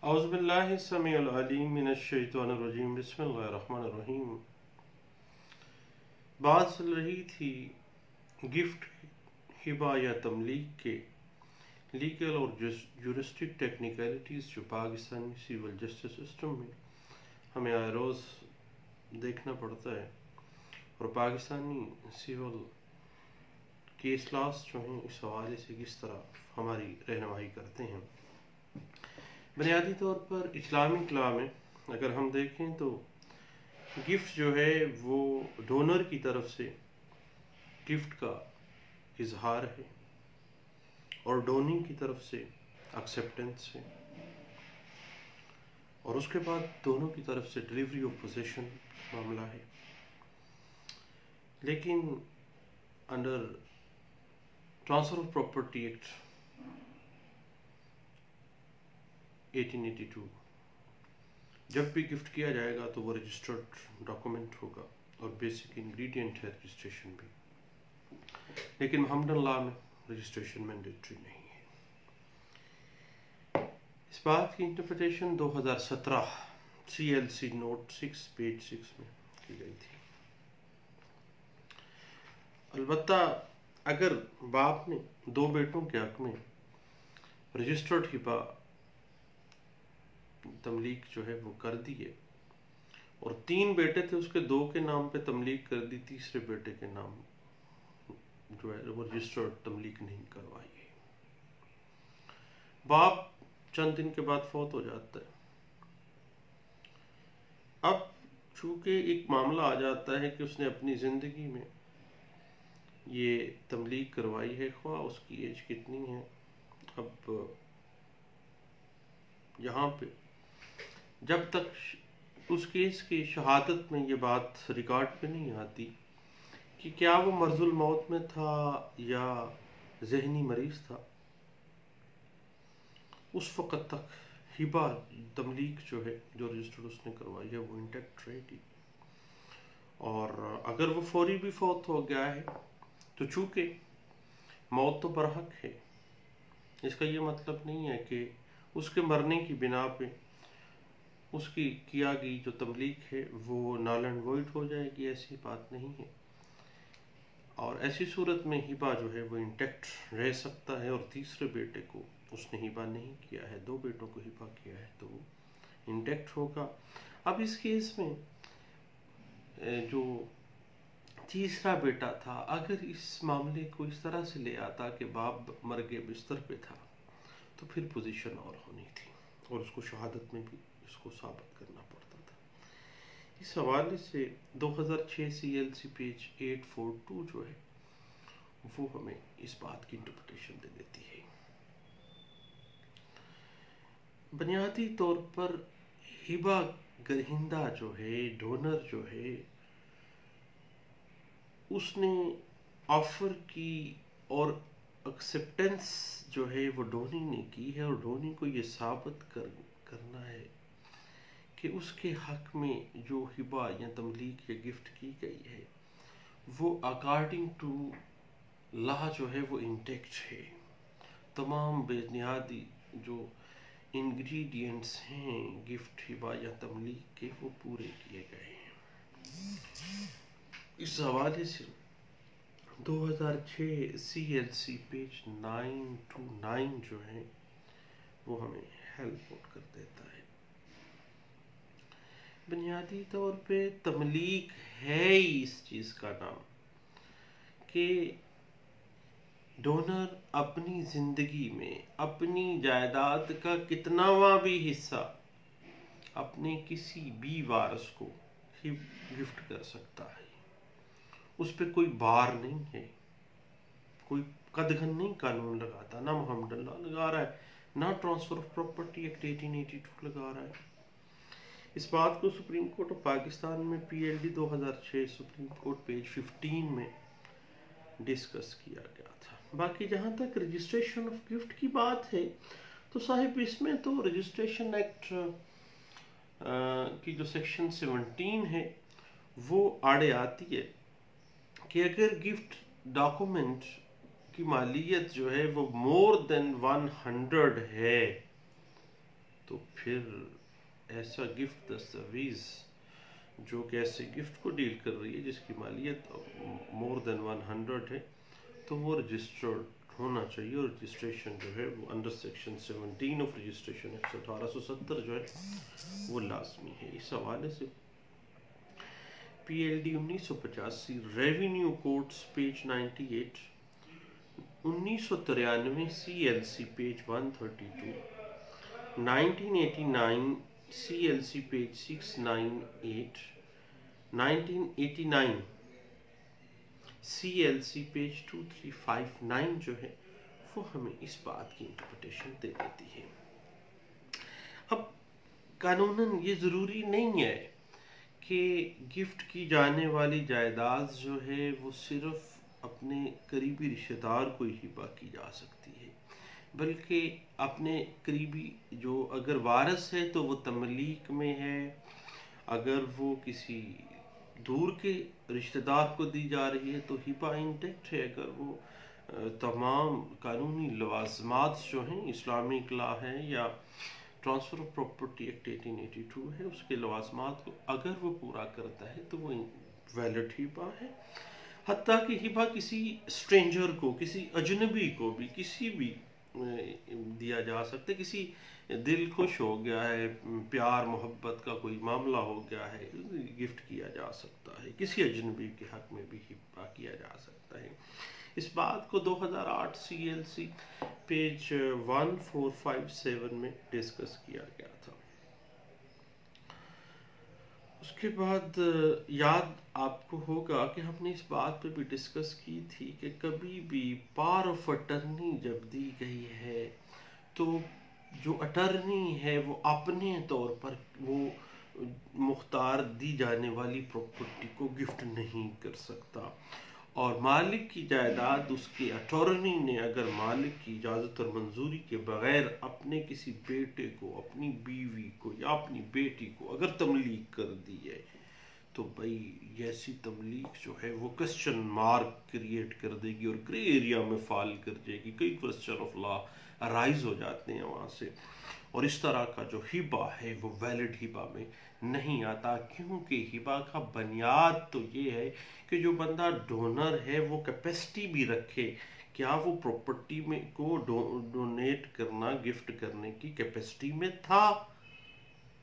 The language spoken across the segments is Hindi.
औज़ुबिल्लाहिस्समीउल अलीम मिनश्शैतानिर्रजीम बिस्मिल्लाहिर्रहमानिर्रहीम। बात चल रही थी गिफ्ट, हिबा या तमलीक के लीगल और जुरिस्टिक टेक्निकलिटीज़ जो पाकिस्तानी सिविल जस्टिस सिस्टम में हमें आए रोज़ देखना पड़ता है, और पाकिस्तानी सिविल केस लॉस जो हैं इस हवाले से किस तरह हमारी रहनुमाई करते हैं। बुनियादी तौर पर इस्लामिक लॉ में अगर हम देखें तो गिफ्ट जो है वो डोनर की तरफ से गिफ्ट का इजहार है और डोनिंग की तरफ से एक्सेप्टेंस है, और उसके बाद दोनों की तरफ से डिलीवरी ऑफ पोजेशन मामला है। लेकिन under transfer of property act 1882 जब भी गिफ्ट किया जाएगा तो वो रजिस्टर्ड डॉक्यूमेंट होगा और बेसिक इंग्रेडिएंट है रजिस्ट्रेशन भी, लेकिन मोहम्मदन लॉ में रजिस्ट्रेशन मैंडेटरी नहीं है। इस बात की इंटरप्रिटेशन 2017 CLC नोट 6 पेज 6 में की गई थी। अलबत्ता अगर बाप ने दो बेटों के हक में रजिस्टर्ड हिबा तमलीक जो है वो कर दी है, और 3 बेटे थे उसके 2 के नाम पे तमलीक कर दी, तीसरे बेटे के नाम जो है वो रजिस्टर्ड तमलीक नहीं करवाई है। बाप चंद दिन के बाद फौत हो जाता है। अब चूंकि एक मामला आ जाता है कि उसने अपनी जिंदगी में ये तमलीक करवाई है, ख्वाह उसकी एज कितनी है। अब यहाँ पे जब तक उस केस की शहादत में ये बात रिकॉर्ड पे नहीं आती कि क्या वो मर्जुल मौत में था या जहनी मरीज था, उस वक़्त तक हिबा तमलीक जो है जो रजिस्टर्ड उसने करवाई है वो इंटैक्ट रहेगी। और अगर वो फौरी भी फौत हो गया है तो चूंकि मौत तो बरहक है, इसका ये मतलब नहीं है कि उसके मरने की बिना पे उसकी किया गई जो तमलीक है वो नल एंड वॉइड हो जाएगी, ऐसी बात नहीं है। और ऐसी सूरत में हिबा जो है वो इंटैक्ट रह सकता है, और तीसरे बेटे को उसने हिबा नहीं किया है, 2 बेटों को हिबा किया है तो वो इंटैक्ट होगा। अब इस केस में जो तीसरा बेटा था, अगर इस मामले को इस तरह से ले आता कि बाप मर के बिस्तर पे था तो फिर पोजीशन और होनी थी, और उसको शहादत में भी इसको साबित करना पड़ता था। इस हवाले से 2006 CLC पेज 842 जो है वो हमें इस बात की इंटरप्रिटेशन दे देती है। बुनियादी तौर पर हिबा गरहिंदा जो है, डोनर जो है, उसने ऑफर की और एक्सेप्टेंस जो है वो डोनी ने की है, और डोनी को ये साबित करना है कि उसके हक में जो हिबा या तमलीक या गिफ्ट की गई है वो अकॉर्डिंग टू लॉ जो है वो इंटैक्ट है। तमाम बेनियादी जो इंग्रेडिएंट्स हैं गिफ्ट, हिबा या तमलीक के वो पूरे किए गए हैं। इस हवाले से 2006 CLC पेज 929 जो है वो हमें हेल्प आउट कर देता है। बुनियादी तौर पे तमलीक है ही इस चीज़ का नाम कि डोनर अपनी ज़िंदगी में अपनी जायदाद का कितनावा भी हिस्सा अपने किसी भी वारिस को ही गिफ्ट कर सकता है। उस पर कोई बार नहीं है, कोई कदगन नहीं कानून लगाता, ना मोहम्मदन लॉ लगा रहा है, ना ट्रांसफर ऑफ प्रॉपर्टी एक्ट 1882 लगा रहा है। इस बात को सुप्रीम कोर्ट ऑफ पाकिस्तान में PLD 2006 सुप्रीम कोर्ट पेज 15 में डिस्कस किया गया था। बाकी जहाँ तक रजिस्ट्रेशन ऑफ गिफ्ट की बात है तो साहिब इसमें तो रजिस्ट्रेशन एक्ट की जो सेक्शन 17 है वो आड़े आती है कि अगर गिफ्ट डॉक्यूमेंट की मालियत जो है वो मोर देन 100 है तो फिर ऐसा गिफ्ट दस्तावेज जो कि ऐसे गिफ्ट को डील कर रही है जिसकी मालियत मोर देन 100 है, तो वो रजिस्टर्ड होना चाहिए। और रजिस्ट्रेशन जो है वो under section 17 of registration act 1870 जो है वो लाजमी है। इस हवाले से PLD 1985 revenue codes page 98, 1993 CLC page 132, 1989 CLC page 698, 1989 CLC page 2359 जो है वो हमें इस बात की इंटरप्रिटेशन दे देती है। अब कानूनन ये ज़रूरी नहीं है कि गिफ्ट की जाने वाली जायदाद जो है वो सिर्फ अपने करीबी रिश्तेदार को ही हिबा की जा सकती है, बल्कि अपने करीबी जो अगर वारिस है तो वो तमलीक में है, अगर वो किसी दूर के रिश्तेदार को दी जा रही है तो हिबा इंटेक्ट है। अगर वो तमाम कानूनी लवाजमात जो हैं इस्लामिक लॉ है या ट्रांसफ़र ऑफ प्रॉपर्टी एक्ट 1882 है उसके लवाजमात को अगर वो पूरा करता है तो वो वैलिड हिबा है। हत्ता कि हिबा किसी स्ट्रेंजर को, किसी अजनबी को भी किसी भी दिया जा सकता है। किसी दिल खुश हो गया है, प्यार मोहब्बत का कोई मामला हो गया है, गिफ्ट किया जा सकता है। किसी अजनबी के हक में भी हिबा किया जा सकता है। इस बात को 2008 CLC पेज 1457 में डिस्कस किया गया था। उसके बाद याद आपको होगा कि हमने इस बात पे भी डिस्कस की थी कि कभी भी पावर ऑफ अटर्नी जब दी गई है तो जो अटर्नी है वो अपने तौर पर वो मुख्तार दी जाने वाली प्रॉपर्टी को गिफ्ट नहीं कर सकता, और मालिक की जायदाद उसके अटॉर्नी ने अगर मालिक की इजाज़त और मंजूरी के बगैर अपने किसी बेटे को, अपनी बीवी को या अपनी बेटी को अगर तमलीक कर दी है तो भाई ऐसी तमलीक जो है वो क्वेश्चन मार्क क्रिएट कर देगी और ग्रे एरिया में फॉल कर जाएगी। कई क्वेश्चन ऑफ लॉ अराइज हो जाते हैं वहाँ से, और इस तरह का जो हिबा है वो वैलिड हिबा में नहीं आता, क्योंकि हिबा का बुनियाद तो ये है कि जो बंदा डोनर है वो कैपेसिटी भी रखे, क्या वो प्रॉपर्टी में को डोनेट करना, गिफ्ट करने की कैपेसिटी में था।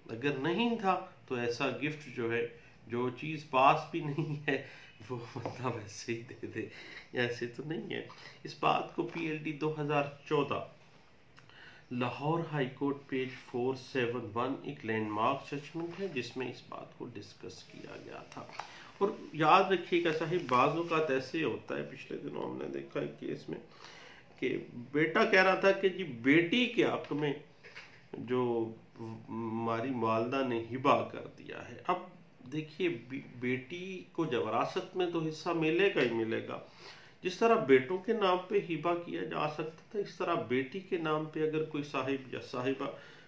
अगर नहीं था तो ऐसा गिफ्ट जो है, जो चीज़ पास भी नहीं है वो बंदा वैसे ही दे दे, ऐसे तो नहीं है। इस बात को PLD 2014 Lahore high court page 471 एक लैंडमार्क जजमेंट है जिसमें इस बात को डिस्कस किया गया था। और याद रखिएगा साहिब, बाज़ औक़ात ऐसे होता है, पिछले दिनों हमने देखा एक केस में कि बेटा कह रहा था कि जी बेटी के हक़ में जो हमारी वालदा ने हिबा कर दिया है। अब देखिए बेटी को जब विरासत में तो हिस्सा मिलेगा ही मिलेगा। जिस तरह बेटों के नाम पे हिबा किया जा सकता था, इस तरह बेटी के नाम पे अगर कोई साहिब या साहिबा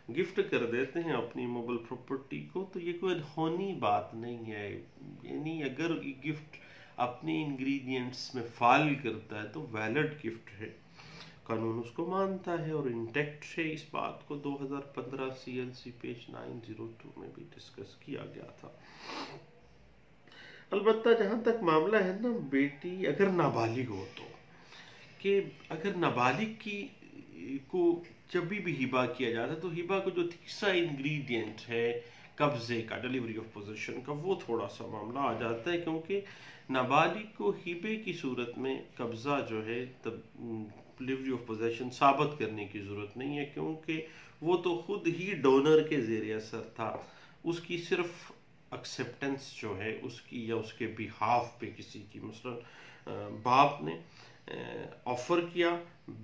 गिफ्ट कर देते हैं अपनी मोबाइल प्रॉपर्टी को तो ये कोई अनहोनी बात नहीं है। यानी अगर गिफ्ट अपने इंग्रेडिएंट्स में फॉल करता है तो वैलिड गिफ्ट है, कानून उसको मानता है और इंटेक्ट है। इस बात को 2015 CLC पेज 902 में भी डिस्कस किया गया था। अलबत्ता जहाँ तक मामला है ना, बेटी अगर नाबालिग हो तो, कि अगर नाबालिग की को जब भी हिबा किया जाता है तो हिबा को जो तीसरा इंग्रेडिएंट है कब्जे का, डिलीवरी ऑफ पोजीशन का, वो थोड़ा सा मामला आ जाता है, क्योंकि नाबालिग को हिबे की सूरत में कब्जा जो है तब डिलीवरी ऑफ पोजीशन साबित करने की ज़रूरत नहीं है, क्योंकि वो तो खुद ही डोनर के ज़रिए असर था। उसकी सिर्फ एक्सेप्टेंस जो है उसकी या उसके बिहाफ पे किसी की, मसलन बाप ने ऑफ़र किया,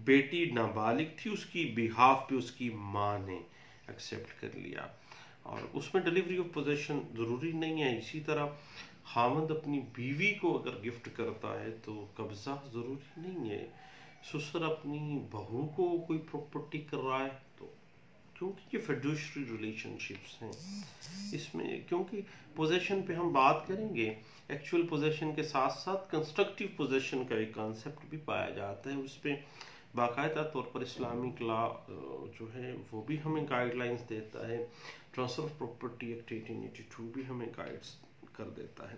बेटी नाबालिग थी, उसकी बिहाफ पे उसकी माँ ने एक्सेप्ट कर लिया, और उसमें डिलीवरी ऑफ पोजीशन ज़रूरी नहीं है। इसी तरह खामद अपनी बीवी को अगर गिफ्ट करता है तो कब्ज़ा ज़रूरी नहीं है। ससुर अपनी बहू को कोई प्रॉपर्टी कर रहा है तो, क्योंकि ये फिड्यूशरी रिलेशनशिप्स हैं इसमें, क्योंकि पोजेशन पे हम बात करेंगे, एक्चुअल पोजेशन के साथ साथ कंस्ट्रक्टिव पोजेशन का एक कॉन्सेप्ट भी पाया जाता है। उस पर बाकायदा तौर पर इस्लामिक लॉ जो है वो भी हमें गाइडलाइंस देता है। ट्रांसफर ऑफ प्रॉपर्टी एक्ट 1882 भी हमें गाइड्स कर देता है।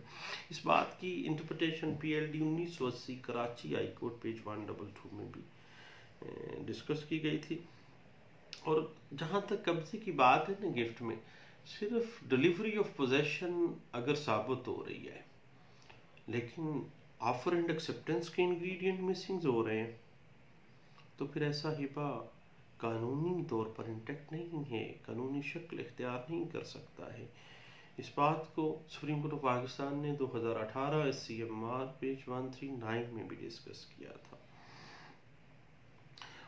इस बात की interpretation PLD 1980 Karachi high court page 122 में भी डिस्कस की गई थी। और जहाँ तक कब्जे की बात है ना गिफ्ट में, सिर्फ डिलीवरी ऑफ पोजेशन अगर साबित हो रही है लेकिन ऑफर एंड एक्सेप्टेंस के इंग्रेडिएंट मिसिंग हो रहे हैं, तो फिर ऐसा हिबा कानूनी तौर पर इंटैक्ट नहीं है, कानूनी शक्ल इख्तियार नहीं कर सकता है। इस बात को सुप्रीम कोर्ट ऑफ पाकिस्तान ने 2018 SCMR पेज 139 में भी डिस्कस किया था।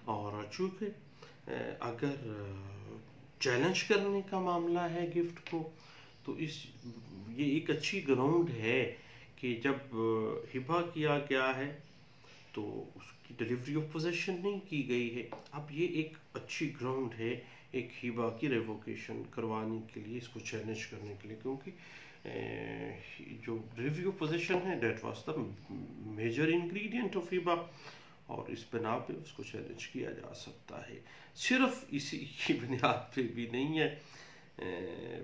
और चूँकि अगर चैलेंज करने का मामला है गिफ्ट को, तो ये एक अच्छी ग्राउंड है कि जब हिबा किया गया है तो उसकी डिलीवरी ऑफ पोजेशन नहीं की गई है। अब ये एक अच्छी ग्राउंड है एक हिबा की रेवोकेशन करवाने के लिए, इसको चैलेंज करने के लिए, क्योंकि जो डिलीवरी ऑफ पोजेशन है that was the major ingredient of हिबा, और इस बिना पे उसको चैलेंज किया जा सकता है। सिर्फ इसी की बुनियाद पे भी नहीं है,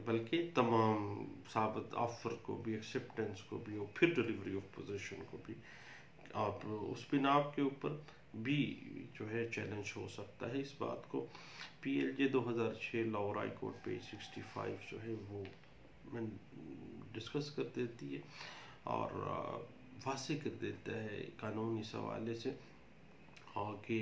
बल्कि तमाम साबित ऑफर को भी, एक्सेप्टेंस को भी और फिर डिलीवरी ऑफ पोजेशन को भी, आप उस बिनाब के ऊपर भी जो है चैलेंज हो सकता है। इस बात को PLJ 2006 Lahore high court page 65 जो है वो डिस्कस कर देती है और वाज़ेह कर देता है कानूनी इस हवाले से, और कि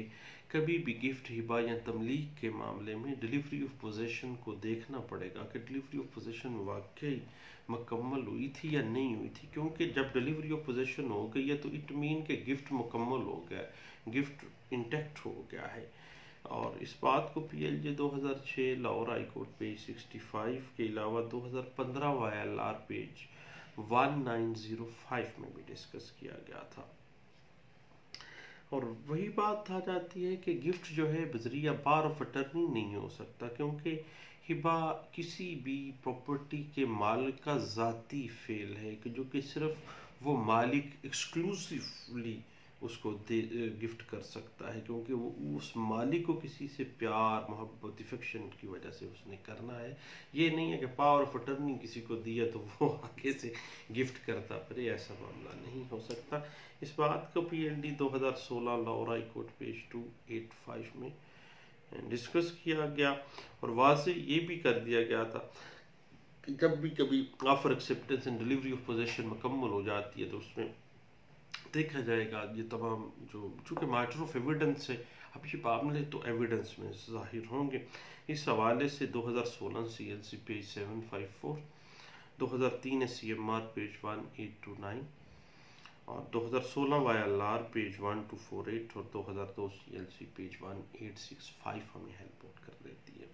कभी भी गिफ्ट, हिबा या तमलीक के मामले में डिलीवरी ऑफ पोजेशन को देखना पड़ेगा कि डिलीवरी ऑफ पोजेशन वाकई मुकम्मल हुई थी या नहीं हुई थी। क्योंकि जब डिलीवरी ऑफ पोजेशन हो गई है तो इट मीन के गिफ्ट मुकम्मल हो गया, गिफ्ट इंटैक्ट हो गया है। और इस बात को PLJ 2006 Lahore high court page 65 के अलावा 2015 YLR पेज 1905 में भी डिस्कस किया गया था। और वही बात आ जाती है कि गिफ्ट जो है बजरिया पावर ऑफ अटर्नी नहीं हो सकता, क्योंकि हिबा किसी भी प्रॉपर्टी के मालिक का ज़ाती फेल है कि जो कि सिर्फ वो मालिक एक्सक्लूसिवली उसको गिफ्ट कर सकता है, क्योंकि वो उस मालिक को किसी से प्यार, मोहब्बत, इफेक्शन की वजह से उसने करना है। ये नहीं है कि पावर ऑफ अटर्नी किसी को दिया तो वो आगे से गिफ्ट करता, पर ऐसा मामला नहीं हो सकता। इस बात को PLD 2016 Lahore high court page 285 में डिस्कस किया गया और वाज़ेह ये भी कर दिया गया था कि जब भी कभी offer, acceptance and delivery of possession मुकम्मल हो जाती है तो उसमें देखा जाएगा ये तमाम जो, चूँकि मैटर ऑफ एविडेंस है, अब ये मामले तो एविडेंस में ज़ाहिर होंगे। इस हवाले से 2016 CLC पेज 754, 2003 SCMR पेज 1829 और 2016 YLR पेज 1248 और 2002 CLC पेज 1865 हमें हेल्प आउट कर देती है।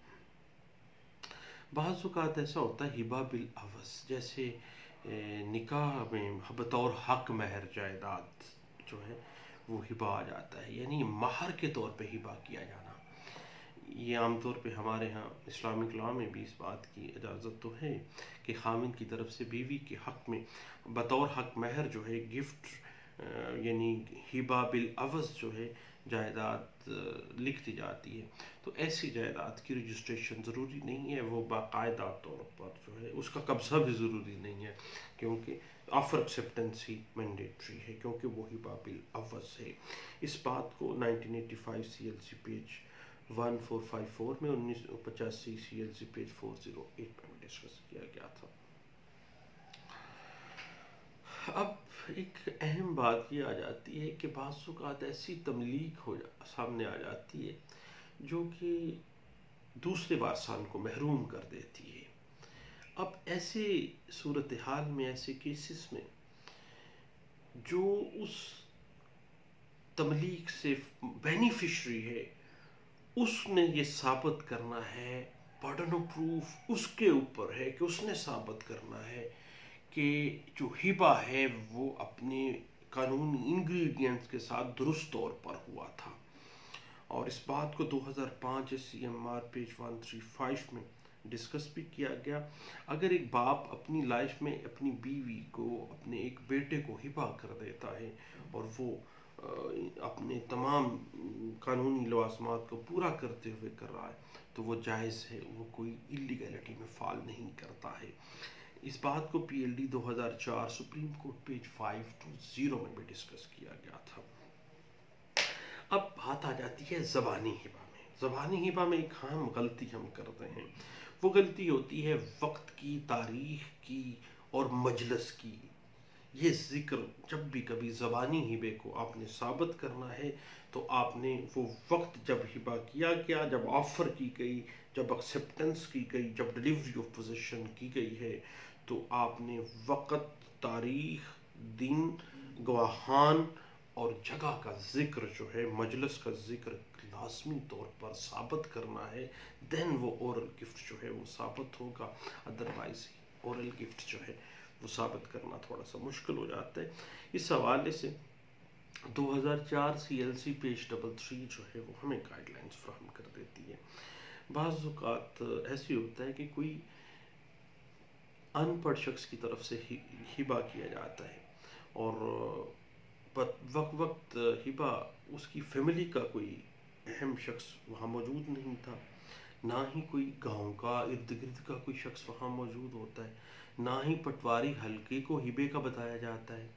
बाज़ औक़ात ऐसा होता है हिबा बिल अवस, जैसे निकाह में बतौर हक महर जायदाद जो है वो हिबा आ जाता है, यानी महर के तौर पे हिबा किया जाना। ये आमतौर पे हमारे यहाँ इस्लामिक लॉ में भी इस बात की इजाज़त तो है कि खामिन की तरफ से बीवी के हक में बतौर हक महर जो है गिफ्ट यानी हिबा बिल अवज़ जो है जायदाद लिख दी जाती है। तो ऐसी जायदाद की रजिस्ट्रेशन ज़रूरी नहीं है, वो बाकायदा तौर पर जो है उसका कब्ज़ा भी ज़रूरी नहीं है, क्योंकि ऑफर एक्सेप्टेंस ही मैंडेटरी है, क्योंकि वो हिबा बिल अवज़ है। इस बात को 1985 CLC पेज 1454 में 1985 CLC पेज 408 में डिस्कस किया गया था। अब एक अहम बात ये आ जाती है कि बाज़ औक़ात ऐसी तमलीक सामने आ जाती है जो कि दूसरे वारसान को महरूम कर देती है। अब ऐसे सूरत हाल में, ऐसे केसेस में जो उस तमलीक से बेनिफिशरी है उसने ये साबित करना है, बर्डन ऑफ प्रूफ उसके ऊपर है कि उसने साबित करना है कि जो हिबा है वो अपने कानूनी इंग्रेडिएंट्स के साथ दुरुस्त तौर पर हुआ था। और इस बात को 2005 SCMR पेज 135 में डिस्कस भी किया गया। अगर एक बाप अपनी लाइफ में अपनी बीवी को, अपने एक बेटे को हिबा कर देता है और वो अपने तमाम कानूनी लवाजमात को पूरा करते हुए कर रहा है तो वो जायज़ है, वो कोई इलीगैलिटी में फॉल नहीं करता है। इस बात को PLD 2004 सुप्रीम कोर्ट पेज 520 में भी डिस्कस किया गया था। अब बात आ जाती है ज़बानी हिबा में। ज़बानी हिबा में एक अहम गलती हम करते हैं, वो गलती होती है वक्त की, तारीख की और मजलिस की। ये जिक्र जब भी कभी ज़बानी हिबे को आपने साबित करना है तो आपने वो वक्त जब हिबा किया गया, जब ऑफ़र की गई, जब एक्सेप्टेंस की गई, जब डिलीवरी ऑफ पोजीशन की गई है, तो आपने वक्त, तारीख, दिन, गवाहान और जगह का जिक्र जो है, मजलिस का जिक्र लाजमी तौर पर साबित करना है। देन वो ओरल गिफ्ट जो है वो साबित होगा। अदरवाइज ओरल गिफ्ट जो है वो साबित करना थोड़ा सा मुश्किल हो जाता है। इस हवाले से 2004 CLC पेज 33 जो है वो हमें गाइडलाइंस फ्राहम कर देती है। बाज़ औक़ात ऐसी होता है कि कोई अनपढ़ शख्स की तरफ से हिबा किया जाता है और वक्त हिबा उसकी फैमिली का कोई अहम शख्स वहाँ मौजूद नहीं था, ना ही कोई गांव का इर्द गिर्द का कोई शख्स वहाँ मौजूद होता है, ना ही पटवारी हल्के को हिबे का बताया जाता है।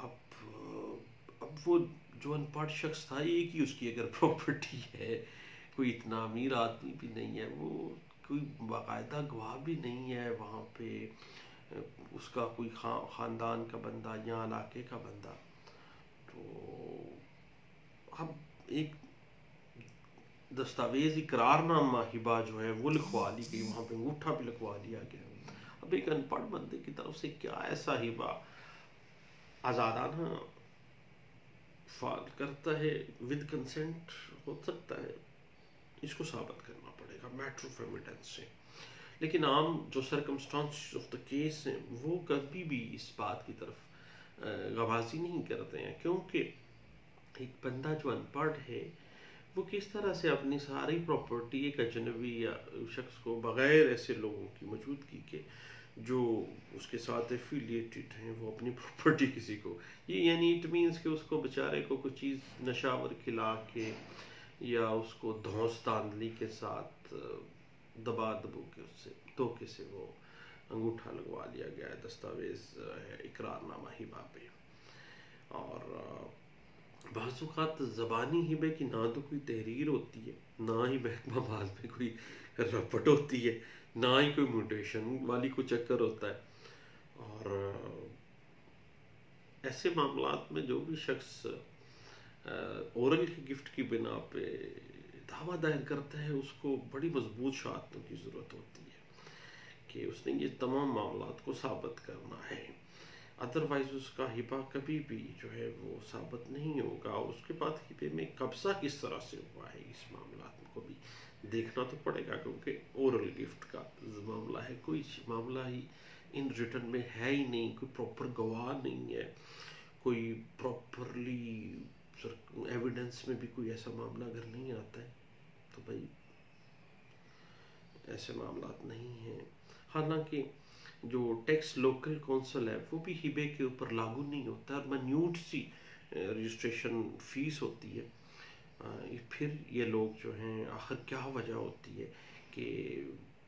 अब वो जो अनपढ़ शख्स था, एक ही उसकी अगर प्रॉपर्टी है, कोई इतना अमीर आदमी भी नहीं है, वो कोई बाकायदा गवाह भी नहीं है वहाँ पे, उसका कोई ख़ानदान का बंदा या इलाके का बंदा, तो अब एक दस्तावेज इकरारनामा हिबा जो है वो लिखवा ली गई, वहाँ पे अंगूठा भी लिखवा लिया गया। अब एक अनपढ़ बंदे की तरफ से क्या ऐसा हिबा आज़ादाना फाल करता है, विद कंसेंट हो सकता है, इसको साबित करना पड़ेगा मैटर ऑफ एविडेंस से। लेकिन आम जो सर्कमस्टांस ऑफ द केस हैं वो कभी भी इस बात की तरफ गवाही नहीं करते हैं, क्योंकि एक बंदा जो अनपढ़ है वो किस तरह से अपनी सारी प्रॉपर्टी एक अजनबी या शख्स को बग़ैर ऐसे लोगों की मौजूदगी के जो उसके साथ एफिलिएटेड हैं वो अपनी प्रॉपर्टी किसी को, ये यानी इट मीन्स कि उसको बेचारे को कुछ चीज़ नशावर खिला के या उसको धौंस धांधली के साथ दबा दबो के उससे धोखे से वो अंगूठा लगवा लिया गया है, दस्तावेज इकरारनामा हिबा पे। और बाज़ औक़ात ज़बानी हिबे की ना तो कोई तहरीर होती है, ना ही महकमा माल में कोई रपट होती है, ना ही कोई म्यूटेशन वाली कोई चक्कर होता है। और ऐसे मामलात में जो भी शख्स ओरल की गिफ्ट की बिना पे दावा दायर करता है उसको बड़ी मजबूत शहादतों की ज़रूरत होती है कि उसने ये तमाम मामलात को साबित करना है। अदरवाइज उसका हिबा कभी भी जो है वो साबित नहीं होगा। उसके बाद हिबे में कब्जा किस तरह से हुआ है इस मामला को भी देखना तो पड़ेगा, क्योंकि ओरल गिफ्ट का मामला है, कोई मामला ही इन रिटर्न में है ही नहीं, कोई प्रॉपर गवाह नहीं है, कोई प्रॉपरली एविडेंस में भी कोई ऐसा मामला अगर नहीं आता है तो भाई ऐसे मामलात नहीं हैं। हालांकि जो टैक्स लोकल कौंसिल है वो भी हिबे के ऊपर लागू नहीं होता और मन्यूट सी रजिस्ट्रेशन फीस होती है। फिर ये लोग जो हैं आखिर क्या वजह होती है कि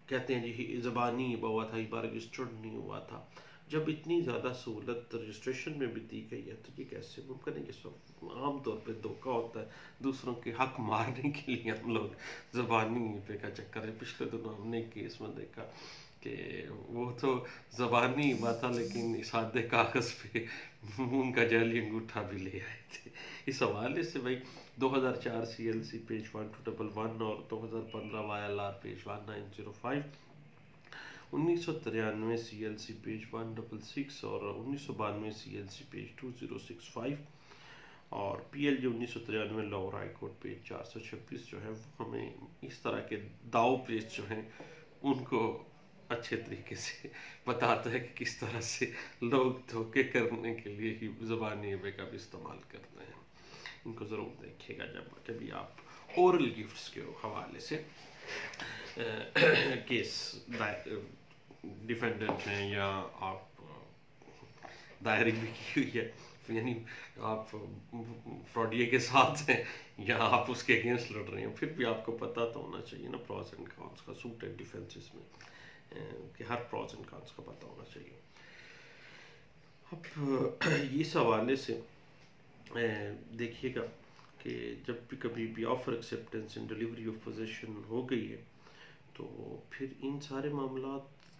कहते हैं जी ज़बानी हिबा हुआ था, हिबा रजिस्टर्ड नहीं हुआ था। जब इतनी ज़्यादा सहूलत रजिस्ट्रेशन में भी दी गई है तो ये कैसे मुमकिन है? ये सब आम तौर पे धोखा होता है, दूसरों के हक मारने के लिए हम लोग ज़बानी हिबे का चक्कर है। पिछले दिनों हमने एक केस में देखा कि वो तो ज़बानी हिबा था लेकिन सादे कागज़ पे उनका जाली अंगूठा भी ले आए थे। इस हवाले से भाई 2004 CLC पेज 1211 और 2015 YLR पेज 1905, 1993 CLC पेज 166 और 1992 CLC पेज 2065 और PLG 1993 Lahore high court page 426 जो है वो हमें इस तरह के दाव पेज जो हैं उनको अच्छे तरीके से बताता है कि किस तरह से लोग धोखे करने के लिए ही ज़बानी हिबे का भी इस्तेमाल करते हैं। इनको ज़रूर देखिएगा जब कभी आप ओरल गिफ्ट्स के हवाले से केस डिफेंडेंट हैं या आप दायरे भी की हुई है यानी आप फ्रॉडिये के साथ हैं या आप उसके अगेंस्ट लड़ रहे हैं, फिर भी आपको पता तो होना चाहिए ना प्रॉस एंड कॉन्स का, सूट एंड डिफेंसेस में कि हर प्रॉस एंड कॉन्स का पता होना चाहिए। अब इस हवाले से देखिएगा कि जब भी कभी भी offer acceptance and delivery of position हो गई है, तो फिर इन सारे मामला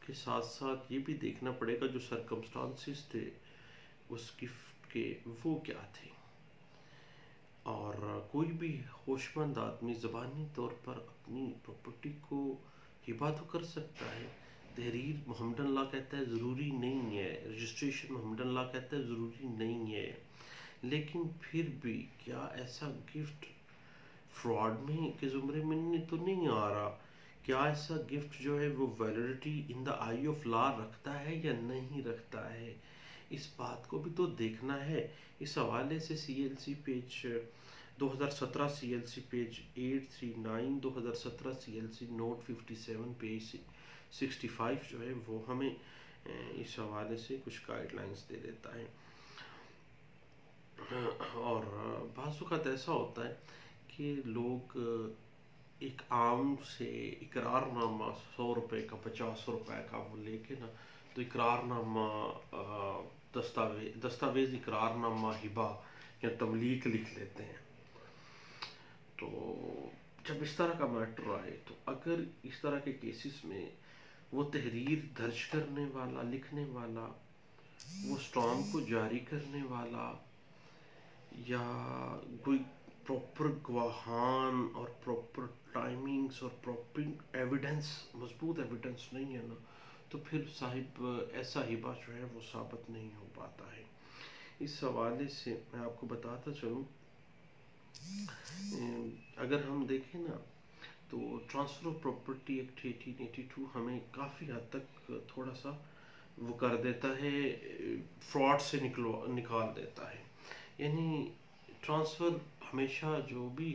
के साथ साथ ये भी देखना पड़ेगा जो सरकमस्टांसिस थे उस गिफ्ट के वो क्या थे। और कोई भी होशमंद आदमी ज़बानी तौर पर अपनी प्रॉपर्टी को हिबा तो कर सकता है। तहरीर मोहम्मद अल्लाह कहता है ज़रूरी नहीं है, रजिस्ट्रेशन मोहम्मद अल्लाह कहता है ज़रूरी नहीं है, लेकिन फिर भी क्या ऐसा गिफ्ट फ्रॉड में के ज़ुमरे में तो नहीं आ रहा? क्या ऐसा गिफ्ट जो है वो validity in the I of law रखता है या नहीं रखता है? इस बात को भी तो देखना है। इस हवाले से CLC page 2017 CLC page 839, 2017 CLC note 57 page 65 जो है वो हमें इस हवाले से कुछ गाइडलाइंस दे देता है। और बाज़ वक़्त ऐसा होता है कि लोग एक आम से इकरारनामा 100 रुपए का 50 रुपए का वो लेके ना, तो इकरारनामा दस्तावेज़ इकरारनामा हिबा या तमलीक लिख लेते हैं। तो जब इस तरह का मैटर आए, तो अगर इस तरह के केसेस में वो तहरीर दर्ज करने वाला, लिखने वाला, वो स्टॉम्प को जारी करने वाला या कोई प्रॉपर गवाहान और प्रॉपर टाइमिंग्स और प्रॉपर एविडेंस, मजबूत एविडेंस नहीं है ना, तो फिर साहिब ऐसा हिबा जो है वो साबित नहीं हो पाता है। इस हवाले से मैं आपको बताता चलूँ, अगर हम देखें ना तो ट्रांसफ़र ऑफ प्रॉपर्टी एक्ट 1882 हमें काफ़ी हद तक थोड़ा सा वो कर देता है, फ्रॉड से निकाल देता है। यानी ट्रांसफ़र हमेशा जो भी